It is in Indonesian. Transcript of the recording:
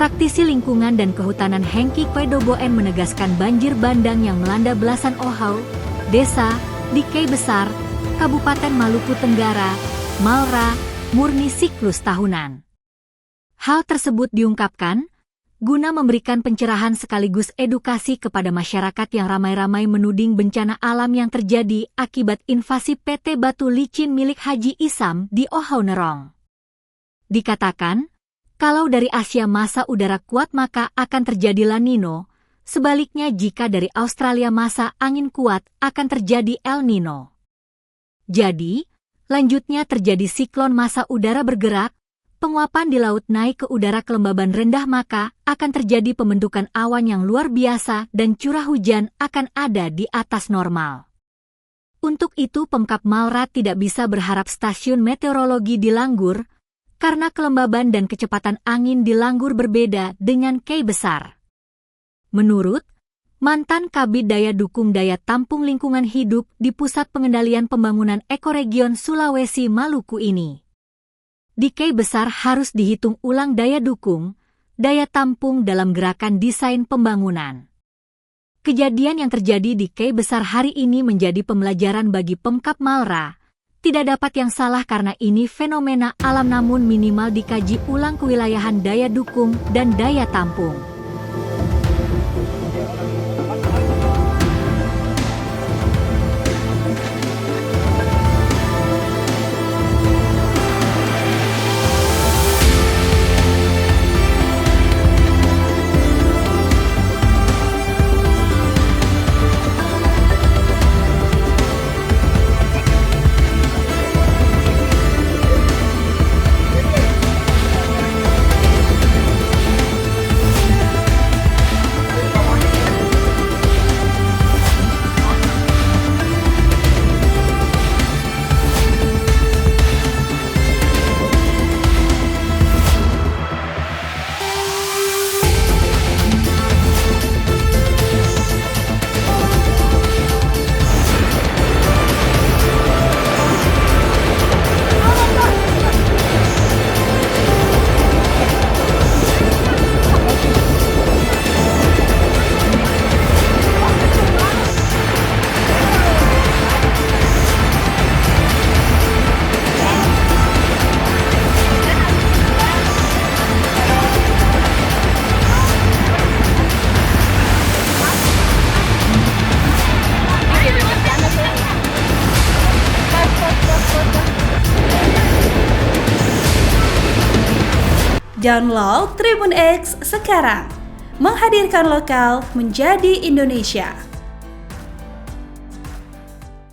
Praktisi lingkungan dan kehutanan Hengki Kwedoboen menegaskan banjir bandang yang melanda belasan ohau, desa, di Kei Besar, Kabupaten Maluku Tenggara, Malra, murni siklus tahunan. Hal tersebut diungkapkan guna memberikan pencerahan sekaligus edukasi kepada masyarakat yang ramai-ramai menuding bencana alam yang terjadi akibat invasi PT Batu Licin milik Haji Isam di Ohau Nerong. Dikatakan, kalau dari Asia massa udara kuat maka akan terjadi La Nino, sebaliknya jika dari Australia massa angin kuat akan terjadi El Nino. Jadi, lanjutnya terjadi siklon massa udara bergerak, penguapan di laut naik ke udara kelembaban rendah maka akan terjadi pembentukan awan yang luar biasa dan curah hujan akan ada di atas normal. Untuk itu Pemkab Malra tidak bisa berharap stasiun meteorologi di Langgur, karena kelembaban dan kecepatan angin di Langgur berbeda dengan Kei Besar. Menurut mantan Kabid Daya Dukung Daya Tampung Lingkungan Hidup di Pusat Pengendalian Pembangunan Ekoregion Sulawesi Maluku ini, di Kei Besar harus dihitung ulang daya dukung, daya tampung dalam gerakan desain pembangunan. Kejadian yang terjadi di Kei Besar hari ini menjadi pembelajaran bagi Pemkab Malra. Tidak dapat yang salah karena ini fenomena alam namun minimal dikaji ulang kewilayahan daya dukung dan daya tampung. Download Tribun X sekarang, menghadirkan lokal menjadi Indonesia.